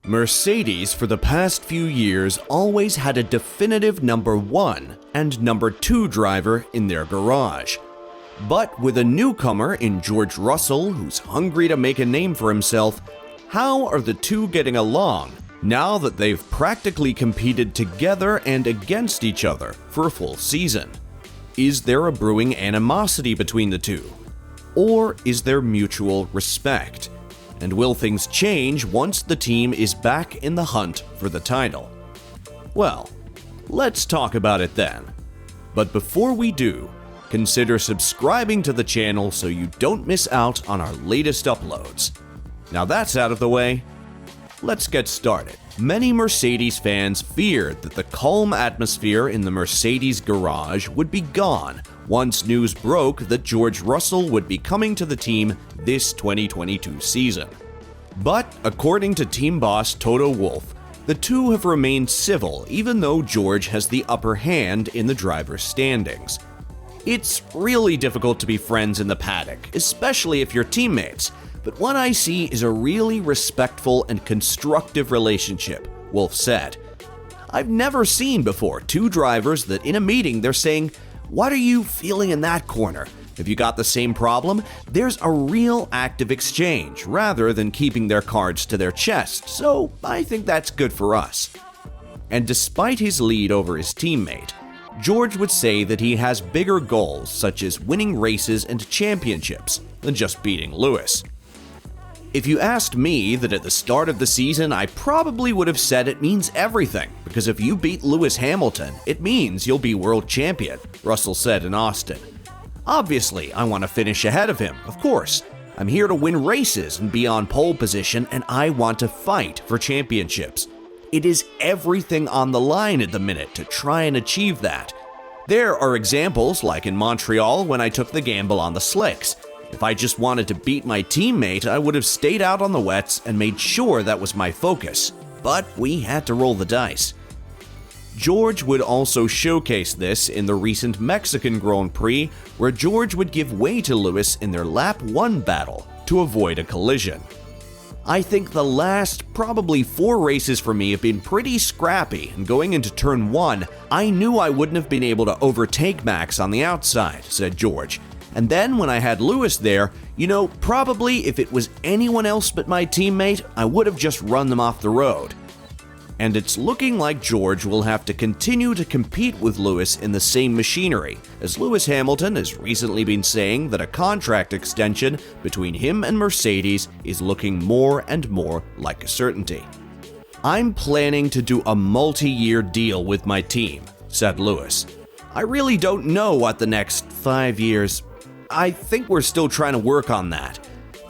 Mercedes for the past few years always had a definitive number 1 and number 2 driver in their garage. But with a newcomer in George Russell who's hungry to make a name for himself, how are the two getting along now that they've practically competed together and against each other for a full season? Is there a brewing animosity between the two? Or is there mutual respect? And will things change once the team is back in the hunt for the title? Well, let's talk about it then. But before we do, consider subscribing to the channel so you don't miss out on our latest uploads. Now that's out of the way, let's get started. Many Mercedes fans feared that the calm atmosphere in the Mercedes garage would be gone once news broke that George Russell would be coming to the team this 2022 season. But according to team boss Toto Wolff, the two have remained civil even though George has the upper hand in the driver's standings. It's really difficult to be friends in the paddock, especially if you're teammates, but what I see is a really respectful and constructive relationship, Wolff said. I've never seen before two drivers that in a meeting they're saying, "What are you feeling in that corner? Have you got the same problem?" There's a real active exchange rather than keeping their cards to their chest, so I think that's good for us. And despite his lead over his teammate, George would say that he has bigger goals such as winning races and championships than just beating Lewis. If you asked me that at the start of the season, I probably would have said it means everything, because if you beat Lewis Hamilton, it means you'll be world champion, Russell said in Austin. Obviously, I want to finish ahead of him, of course. I'm here to win races and be on pole position, and I want to fight for championships. It is everything on the line at the minute to try and achieve that. There are examples like in Montreal when I took the gamble on the slicks. If I just wanted to beat my teammate, I would have stayed out on the wets and made sure that was my focus. But we had to roll the dice. George would also showcase this in the recent Mexican Grand Prix, where George would give way to Lewis in their lap 1 battle to avoid a collision. I think the last probably 4 races for me have been pretty scrappy, and going into turn 1, I knew I wouldn't have been able to overtake Max on the outside, said George. And then when I had Lewis there, probably if it was anyone else but my teammate, I would have just run them off the road. And it's looking like George will have to continue to compete with Lewis in the same machinery, as Lewis Hamilton has recently been saying that a contract extension between him and Mercedes is looking more and more like a certainty. "I'm planning to do a multi-year deal with my team," said Lewis. "I really don't know what the next 5 years. I think we're still trying to work on that.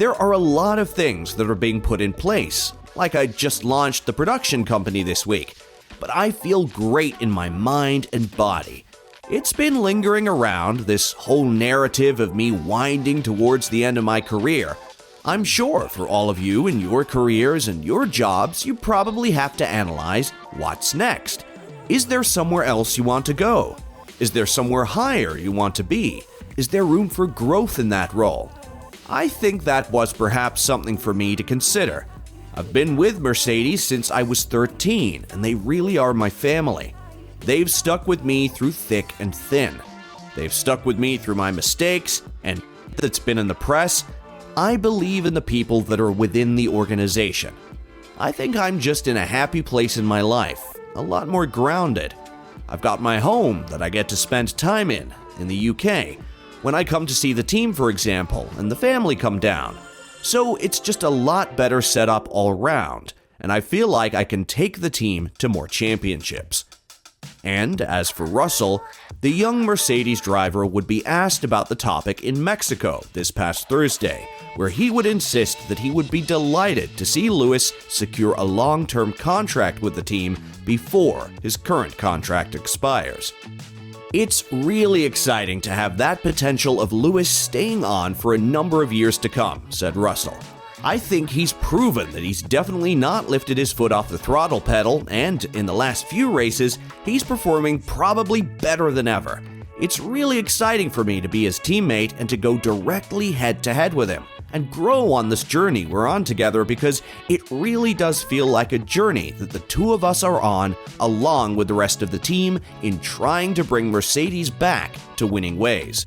There are a lot of things that are being put in place, like I just launched the production company this week, but I feel great in my mind and body. It's been lingering around, this whole narrative of me winding towards the end of my career. I'm sure for all of you in your careers and your jobs, you probably have to analyze what's next. Is there somewhere else you want to go? Is there somewhere higher you want to be? Is there room for growth in that role? I think that was perhaps something for me to consider. I've been with Mercedes since I was 13, and they really are my family. They've stuck with me through thick and thin. They've stuck with me through my mistakes and that's been in the press. I believe in the people that are within the organization. I think I'm just in a happy place in my life, a lot more grounded. I've got my home that I get to spend time in the UK. When I come to see the team, for example, and the family come down. So it's just a lot better set up all around, and I feel like I can take the team to more championships. And as for Russell, the young Mercedes driver would be asked about the topic in Mexico this past Thursday, where he would insist that he would be delighted to see Lewis secure a long-term contract with the team before his current contract expires. "It's really exciting to have that potential of Lewis staying on for a number of years to come," said Russell. "I think he's proven that he's definitely not lifted his foot off the throttle pedal, and in the last few races, he's performing probably better than ever. It's really exciting for me to be his teammate and to go directly head-to-head with him. and grow on this journey we're on together, because it really does feel like a journey that the two of us are on along with the rest of the team in trying to bring Mercedes back to winning ways.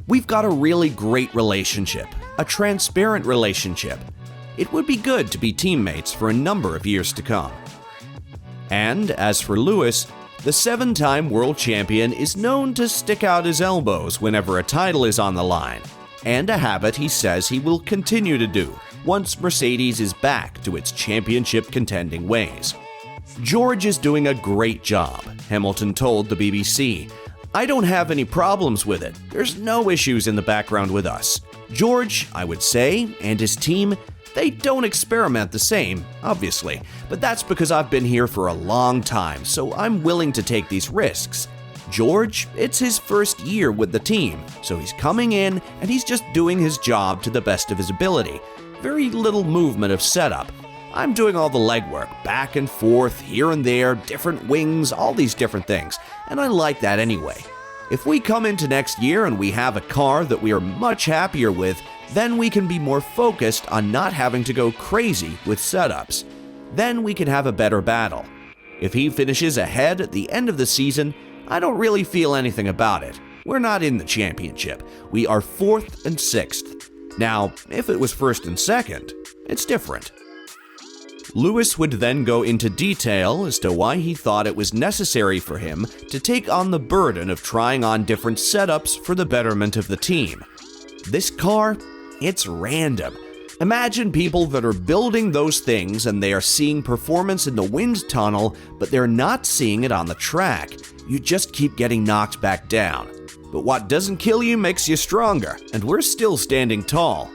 We've got a really great relationship, a transparent relationship. It would be good to be teammates for a number of years to come. And as for Lewis, the 7-time world champion is known to stick out his elbows whenever a title is on the line, and a habit he says he will continue to do once Mercedes is back to its championship contending ways. George is doing a great job, Hamilton told the BBC. I don't have any problems with it. There's no issues in the background with us. George, I would say, and his team, they don't experiment the same, obviously, but that's because I've been here for a long time, so I'm willing to take these risks. George, it's his first year with the team, so he's coming in and he's just doing his job to the best of his ability. Very little movement of setup. I'm doing all the legwork, back and forth, here and there, different wings, all these different things, and I like that anyway. If we come into next year and we have a car that we are much happier with, then we can be more focused on not having to go crazy with setups. Then we can have a better battle. If he finishes ahead at the end of the season, I don't really feel anything about it. We're not in the championship. We are 4th and 6th. Now, if it was 1st and 2nd, it's different. Lewis would then go into detail as to why he thought it was necessary for him to take on the burden of trying on different setups for the betterment of the team. This car, it's random. Imagine people that are building those things and they are seeing performance in the wind tunnel, but they're not seeing it on the track. You just keep getting knocked back down. But what doesn't kill you makes you stronger, and we're still standing tall.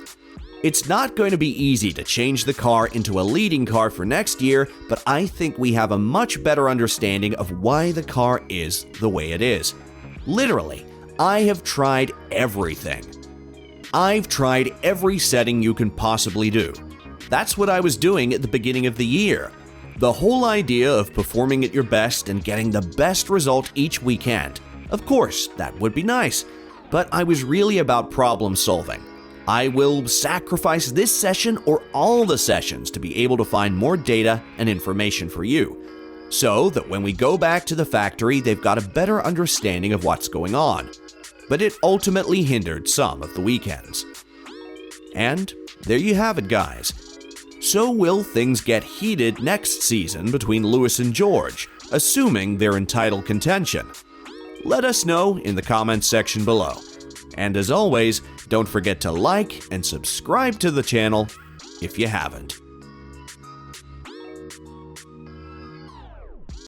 It's not going to be easy to change the car into a leading car for next year, but I think we have a much better understanding of why the car is the way it is. Literally, I have tried everything. I've tried every setting you can possibly do. That's what I was doing at the beginning of the year. The whole idea of performing at your best and getting the best result each weekend. Of course, that would be nice, but I was really about problem solving. I will sacrifice this session or all the sessions to be able to find more data and information for you, so that when we go back to the factory, they've got a better understanding of what's going on. But it ultimately hindered some of the weekends. And there you have it, guys. So will things get heated next season between Lewis and George, assuming they're in title contention? Let us know in the comments section below. And as always, don't forget to like and subscribe to the channel if you haven't.